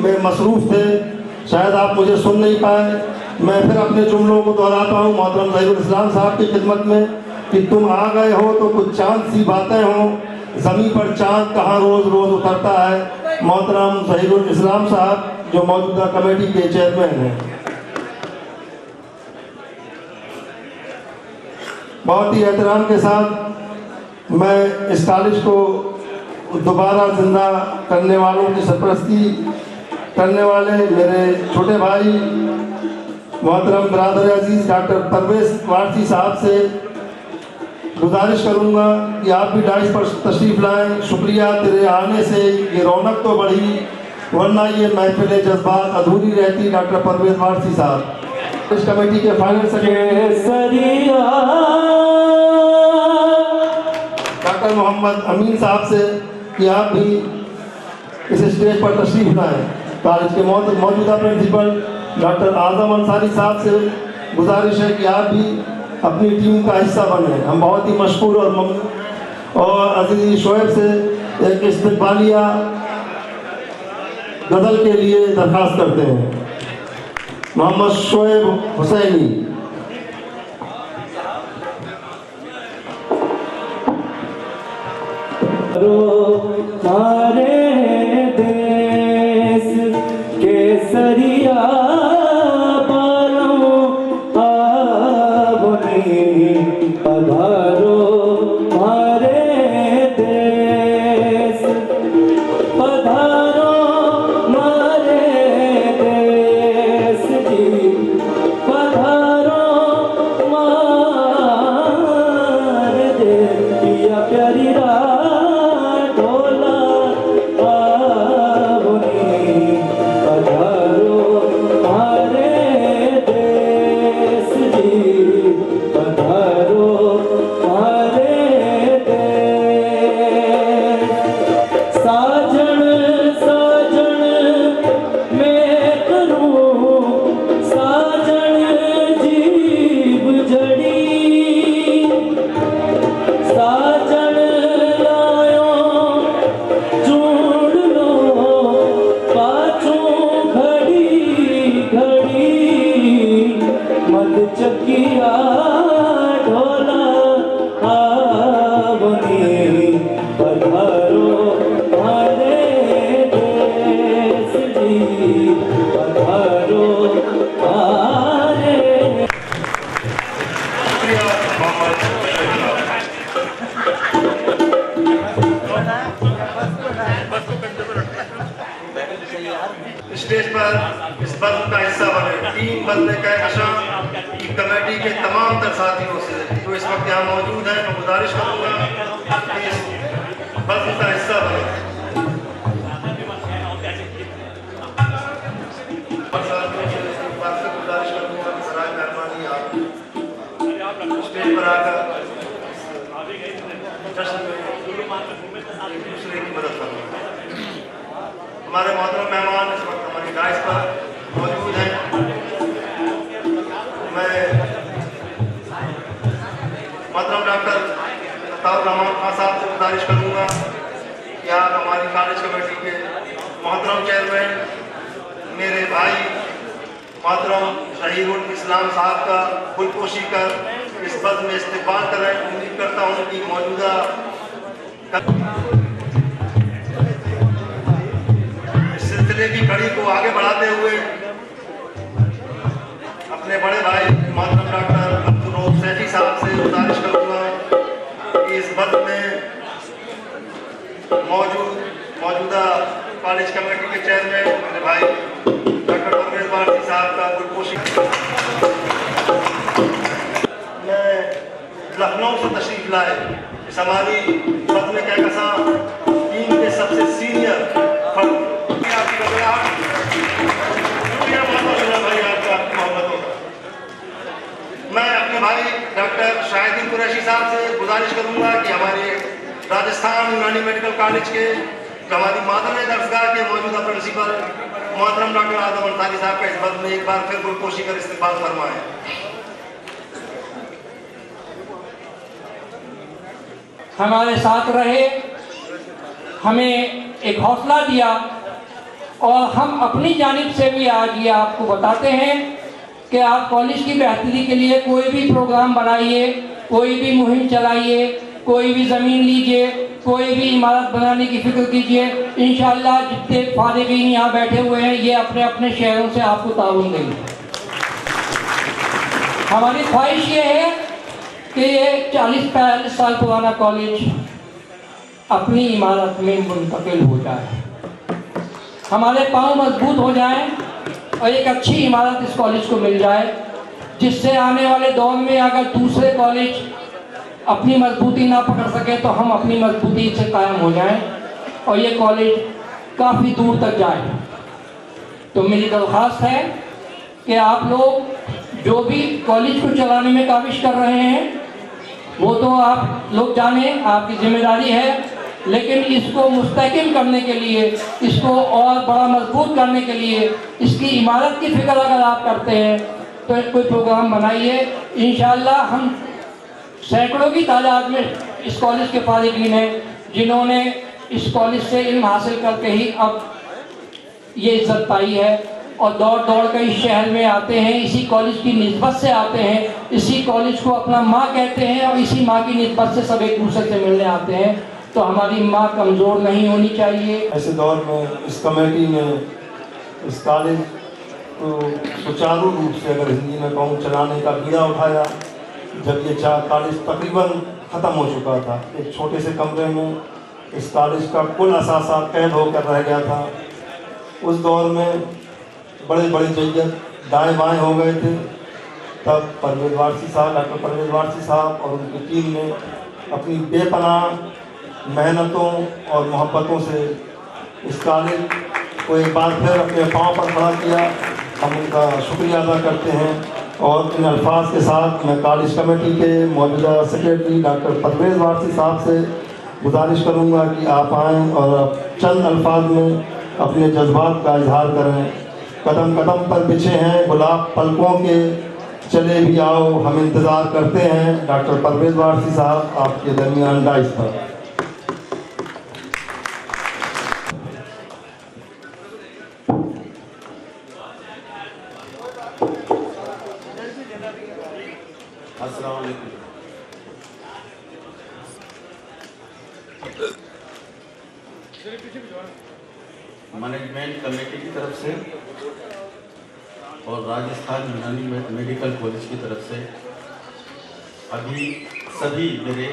में मसरूफ़ थे, शायद आप मुझे सुन नहीं पाए। मैं फिर अपने जुमलों को दोहराता हूँ मोहतरम ज़हीरुल इस्लाम साहब की खिदमत में कि तुम आ गए हो तो कुछ चाँद सी बातें हों, ज़मीन पर चाँद कहाँ रोज़ रोज़ उतरता है। मोहतरम ज़हीरुल इस्लाम साहब जो मौजूदा कमेटी के चेयरमैन हैं, बहुत ही एहतराम के साथ मैं इस कॉलेज को दोबारा ज़िंदा करने वालों की सरपरस्ती करने वाले मेरे छोटे भाई मोहतरम बरादर अजीज़ डॉक्टर परवेज़ वारसी साहब से गुजारिश करूंगा कि आप भी डाइस पर तशरीफ़ लाएं। शुक्रिया, तेरे आने से ये रौनक तो बढ़ी, वरना ये महफिल जज्बात अधूरी रहती। डॉक्टर परवेज़ वारसी साहब इस कमेटी के फाइनल सेक्रेटरी डॉक्टर मोहम्मद अमीन साहब से कि आप भी इस स्टेज पर तशरीफ़ लाएं। कॉलेज के मौजूदा प्रिंसिपल डॉक्टर आज़म अंसारी साहब से गुजारिश है कि आप भी अपनी टीम का हिस्सा बने। हम बहुत ही मशहूर और ममनून और अजीज़ शोएब से एक इस्तकबालिया गज़ल के लिए दरख्वास्त करते हैं। मोहम्मद शोएब हुसैनी। हमारे देश केसरिया बालों आवनी पधारो, हमारे देश पधारो, हमारे देश जी पधारो, हमारे देश पिया प्यारी चकिया ढोला आवनी पधारो, हमारे देश जी पधारो, हमारे स्टेज पर इस बज़्म का हिस्सा बने। टीम बदले का नशा की कमेटी के तमाम तर साथियों से जो इस वक्त यहाँ मौजूद हैं, मैं गुजारिश करूँगा कि इस बज़्म का हिस्सा बने। गुजारिश करूँगा कि सराय मेहरबानी आप स्टेज पर आकर जश्न में एक दूसरे की मदद करूँगा। हमारे मोहतरम मेहमान इस वक्त हमारी डाइस पर मौजूद हैं। मैं मोहतरम डॉक्टर अताउर रहमान खान साहब से गुजारिश करूँगा कि आप हमारी कॉलेज कमेटी के मोहतरम चेयरमैन मेरे भाई मोहतरम ज़हीरुल इस्लाम साहब का फुलपोशी कर इस पद में इस्तेमाल करें। उम्मीद करता हूँ कि मौजूदा की कड़ी को आगे बढ़ाते हुए अपने बड़े भाई मोहतरम डॉक्टर अब्दुल रऊफ सैफी साहब से गुजारिश करूँगा कि इस वक्त में मौजूदा कॉलेज कमेटी के चेयरमैन मेरे भाई डॉक्टर परवेज़ वारसी साहब का गुलपोशी। मैं लखनऊ से तशरीफ लाए इस हमारी वक्त में क्या कसा टीम के सबसे सीनियर फर्द मैं अपने भाई डॉक्टर शाहिदीन कुरैशी साहब से गुजारिश करूंगा कि हमारे राजस्थान यूनानी मेडिकल कॉलेज के हमारी मादर दर्सगाह के मौजूदा प्रिंसिपल मोहतरम डॉक्टर आज़म अंसारी साहब का इस वक्त में एक बार फिर गुलपोशी कर इस्तेमाल फरमाएं। हमारे साथ रहे, हमें एक हौसला दिया और हम अपनी जानिब से भी आज ये आपको बताते हैं कि आप कॉलेज की बेहतरी के लिए कोई भी प्रोग्राम बनाइए, कोई भी मुहिम चलाइए, कोई भी ज़मीन लीजिए, कोई भी इमारत बनाने की फिक्र कीजिए। इंशाअल्लाह जितने फारिगीन यहाँ बैठे हुए हैं ये अपने अपने शहरों से आपको ताउन देंगे। हमारी ख्वाहिश ये है कि ये 40-45 साल पुराना कॉलेज अपनी इमारत में मुंतकिल हो जाए, हमारे पाँव मजबूत हो जाएं और एक अच्छी इमारत इस कॉलेज को मिल जाए, जिससे आने वाले दौर में अगर दूसरे कॉलेज अपनी मजबूती ना पकड़ सके तो हम अपनी मजबूती से कायम हो जाएं और ये कॉलेज काफ़ी दूर तक जाए। तो मेरी दरख्वास्त है कि आप लोग जो भी कॉलेज को चलाने में काविश कर रहे हैं वो तो आप लोग जाने, आपकी जिम्मेदारी है, लेकिन इसको मुस्तहकम करने के लिए, इसको और बड़ा मजबूत करने के लिए, इसकी इमारत की फिक्र अगर आप करते हैं तो कोई प्रोग्राम बनाइए। इंशाअल्लाह हम सैकड़ों की तादाद में इस कॉलेज के फारिगीन हैं जिन्होंने इस कॉलेज से इल्म हासिल करके ही अब ये इज्जत पाई है और दौड़ दौड़ कर इस शहर में आते हैं, इसी कॉलेज की निस्बत से आते हैं, इसी कॉलेज को अपना माँ कहते हैं और इसी माँ की निस्बत से सब एक दूसरे से मिलने आते हैं। तो हमारी माँ कमज़ोर नहीं होनी चाहिए। ऐसे दौर में इस कमेटी ने इस कॉलेज को सुचारू रूप से, अगर हिंदी में कहूँ, चलाने का बीड़ा उठाया। जब ये कॉलेज तकरीबन ख़त्म हो चुका था, एक छोटे से कमरे में इस कॉलेज का कुल असासा कैद होकर रह गया था। उस दौर में बड़े बड़े जैयत दाएँ बाएँ हो गए थे। तब परवेज़ वारसी साहब, डॉक्टर परवेज़ वारसी साहब और उनकी टीम ने अपनी बेपनाह मेहनतों और मोहब्बतों से इस कॉलेज को एक बार फिर अपने पाँव पर खड़ा किया। हम उनका शुक्रिया अदा करते हैं और इन अल्फाज के साथ मैं कॉलेज कमेटी के मौजूदा सेक्रेटरी डॉक्टर परवेज़ वारसी साहब से गुजारिश करूंगा कि आप आएँ और चंद अल्फाज में अपने जज्बात का इजहार करें। कदम कदम पर बिछे हैं गुलाब पलकों के, चले भी आओ हम इंतज़ार करते हैं। डॉक्टर परवेज़ वारसी साहब आपके दरमियान डाइस पर। अस्सलाम वालेकुम। मैनेजमेंट कमेटी की तरफ से और राजस्थान यूनानी मेडिकल कॉलेज की तरफ से अभी सभी मेरे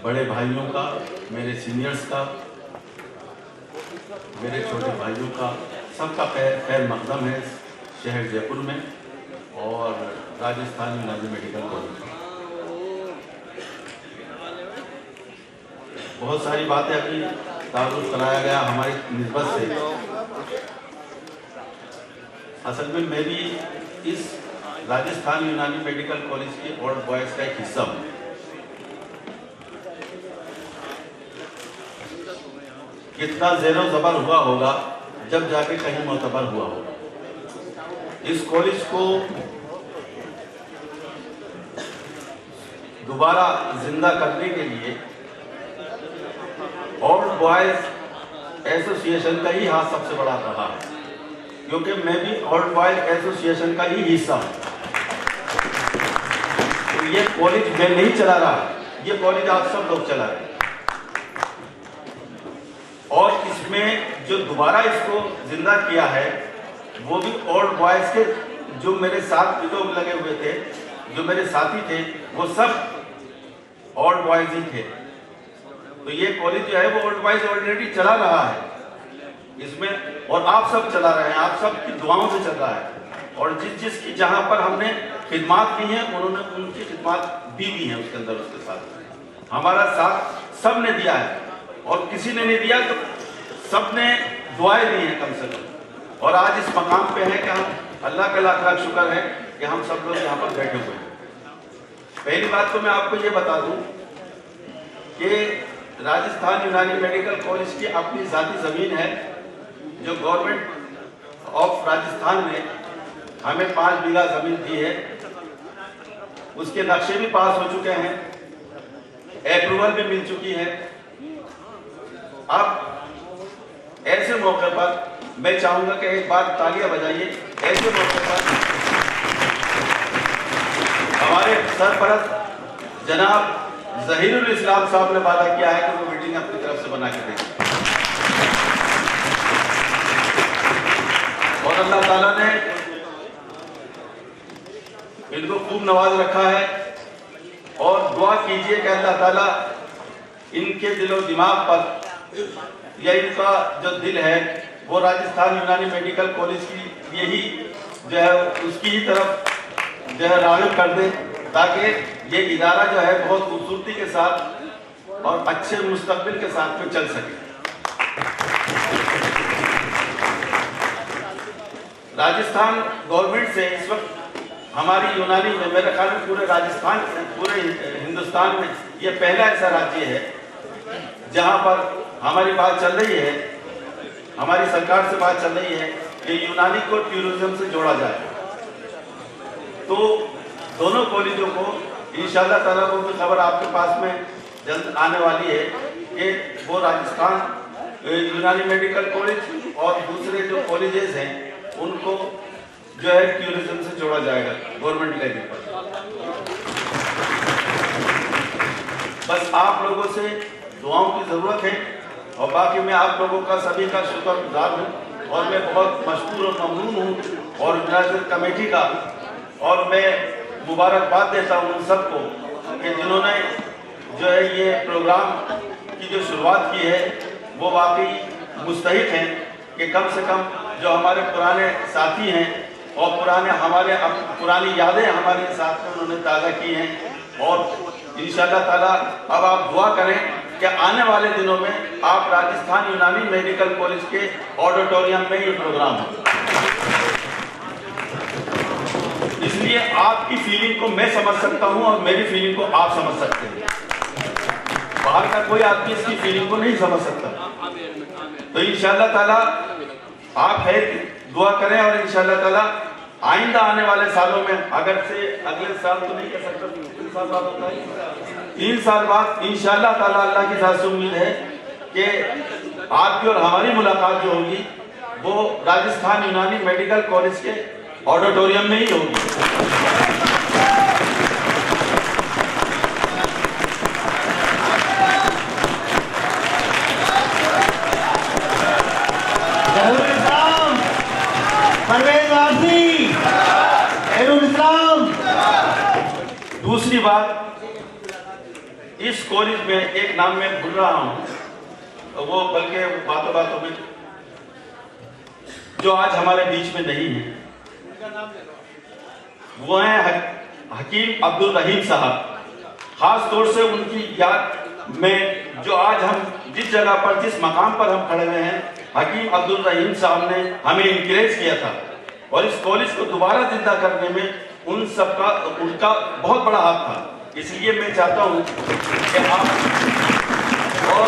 बड़े भाइयों का, मेरे सीनियर्स का, मेरे छोटे भाइयों का, सबका खैर मकदम है शहर जयपुर में और राजस्थान यूनानी मेडिकल कॉलेज में। बहुत सारी बातें अभी तारुफ कराया गया हमारी निस्बत से। असल में मैं भी इस राजस्थान यूनानी मेडिकल कॉलेज के ओल्ड बॉयज़ का एक हिस्सा हूँ। कितना ज़ेरो ज़बर हुआ होगा जब जाके कहीं मोतबर हुआ होगा। इस कॉलेज को दोबारा जिंदा करने के लिए ओल्ड बॉयज़ एसोसिएशन का ही हाथ सबसे बड़ा रहा है, क्योंकि मैं भी ओल्ड बॉयज़ एसोसिएशन का ही हिस्सा हूँ। तो ये कॉलेज मैं नहीं चला रहा, ये कॉलेज आप सब लोग चला रहे हैं। और इसमें जो दोबारा इसको जिंदा किया है वो भी ओल्ड बॉयज़ के, जो मेरे साथ लोग लगे हुए थे, जो मेरे साथी थे, वो सब ओल्ड बॉयज़ ही थे। तो ये कॉलेज जो है वो ओल्ड बॉयज़ ऑलरेडी चला रहा है इसमें, और आप सब चला रहे हैं, आप सब की दुआओं से चल रहा है। और जिसकी जहाँ पर हमने खिदमात की हैं उन्होंने उनकी खिदमात दी है उसके अंदर, उसके साथ हमारा साथ सब ने दिया है, और किसी ने नहीं दिया तो सब ने दुआएं दी हैं कम से कम। और आज इस मकाम पे हैं कि हम अल्लाह का लाख लाख शुक्र है कि हम सब लोग यहाँ पर बैठे हुए हैं। पहली बात तो मैं आपको ये बता दूं कि राजस्थान यूनानी मेडिकल कॉलेज की अपनी ज़ाती ज़मीन है, जो गवर्नमेंट ऑफ राजस्थान ने हमें 5 बीघा ज़मीन दी है। उसके नक्शे भी पास हो चुके हैं, अप्रूवल भी मिल चुकी है। अब ऐसे मौके पर मैं चाहूँगा कि एक बार तालियां बजाइए। ऐसे मौके पर हमारे सरपरस्त जनाब ज़हीरुल इस्लाम साहब ने वादा किया है कि वो मीटिंग अपनी तरफ से बना के देंगे और अल्लाह ताला ने इनको खूब नवाज रखा है। और दुआ कीजिए कि अल्लाह ताला इनके दिलो दिमाग पर या इनका जो दिल है वो राजस्थान यूनानी मेडिकल कॉलेज की यही जो है उसकी ही तरफ जो है राग़िब कर दे, ताकि ये इदारा जो है बहुत खूबसूरती के साथ और अच्छे मुस्तक़बिल के साथ में चल सके। राजस्थान गवर्नमेंट से इस वक्त हमारी यूनानी में मेरे ख्याल में पूरे राजस्थान पूरे हिंदुस्तान में ये पहला ऐसा राज्य है जहां पर हमारी बात चल रही है, हमारी सरकार से बात चल रही है कि यूनानी को टूरिज्म से जोड़ा जाए। तो दोनों कॉलेजों को इंशाअल्लाह ताला वो भी खबर आपके पास में जल्द आने वाली है कि वो राजस्थान यूनानी मेडिकल कॉलेज और दूसरे जो कॉलेजेस हैं उनको जो है टूरिज्म से जोड़ा जाएगा गवर्नमेंट लेवल पर। बस आप लोगों से दुआओं की ज़रूरत है और बाकी मैं आप लोगों का सभी का शुक्रगुजार हूँ और मैं बहुत मशकूर और ममनून हूँ ऑर्गेनाइजर कमेटी का। और मैं मुबारकबाद देता हूँ उन सबको कि जिन्होंने जो है ये प्रोग्राम की जो शुरुआत की है वो वाकई मुस्तहिक हैं कि कम से कम जो हमारे पुराने साथी हैं और पुरानी यादें हमारे साथ में उन्होंने ताज़ा की हैं। और इंशाअल्लाह ताला अब आप दुआ करें कि आने वाले दिनों में आप राजस्थान यूनानी मेडिकल कॉलेज के ऑडिटोरियम में ये प्रोग्राम हो। इसलिए आपकी फीलिंग को मैं समझ सकता हूं और मेरी फीलिंग को आप समझ सकते हैं। बाहर का कोई आदमी इसकी फीलिंग को नहीं समझ सकता। तो इंशाअल्लाह ताला आप है दुआ करें और इंशाअल्लाह ताला आइंदा आने वाले सालों में अगर से अगले साल तो नहीं कर सकता 3 साल बाद होता है 3 साल बाद इंशाअल्लाह ताला अल्लाह की साथ से उम्मीद है कि आपकी और हमारी मुलाकात जो होगी वो राजस्थान यूनानी मेडिकल कॉलेज के ऑडिटोरियम में ही होगी। दूसरी बात, इस कॉलेज में एक नाम मैं भूल रहा हूं वो बल्कि बातों बातों में जो आज हमारे बीच में नहीं है वो है हकीम अब्दुल रहीम साहब। खास तौर से उनकी याद में जो आज हम जिस जगह पर जिस मकाम पर हम खड़े हुए हैं हकीम अब्दुल रहीम साहब ने हमें इंकरेज किया था और इस कॉलेज को दोबारा जिंदा करने में उनका बहुत बड़ा हाथ था। इसलिए मैं चाहता हूं कि आप और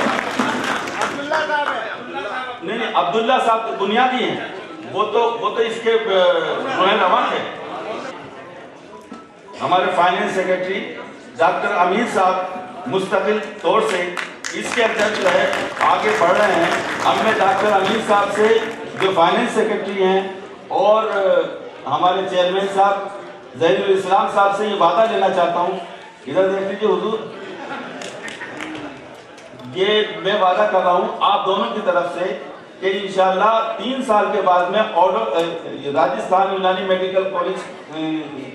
नहीं अब्दुल्ला साहब तो बुनियादी हैं, वो तो इसके रवान है। हमारे फाइनेंस सेक्रेटरी डॉक्टर अमीर साहब मुस्तकिल तौर से इसके अध्यक्ष जो है आगे बढ़ रहे हैं। अब मैं डॉक्टर अमीर साहब से जो फाइनेंस सेक्रेटरी हैं और हमारे चेयरमैन साहब ज़हीरुल इस्लाम साहब से ये वादा लेना चाहता हूँ। इधर देख लीजिए हुजूर, ये मैं वादा कर रहा हूँ आप दोनों की तरफ से कि इंशाअल्लाह 3 साल के बाद में राजस्थान यूनानी मेडिकल कॉलेज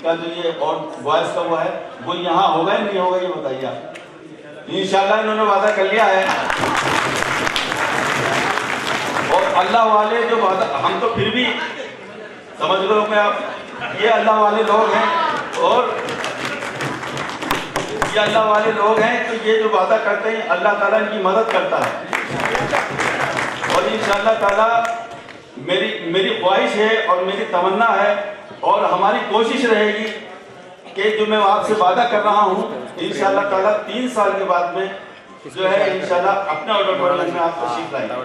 का जो ये और बॉयज का वो है वो यहाँ होगा या नहीं होगा ये बताइए आप। इंशाअल्लाह इन्होंने वादा कर लिया है और अल्लाह वाले जो वादा हम तो फिर भी समझ लो कि आप ये अल्लाह वाले लोग हैं और ये अल्लाह वाले लोग हैं तो ये जो वादा करते हैं अल्लाह ताला इनकी मदद करता है। और इंशाअल्लाह ताला मेरी ख्वाहिश है और मेरी तमन्ना है और हमारी कोशिश रहेगी कि जो मैं आपसे वादा कर रहा हूँ इंशाअल्लाह ताला 3 साल के बाद में जो है इंशाअल्लाह अपने ऑडिटोरियम में आप तशरीफ लाएंगे।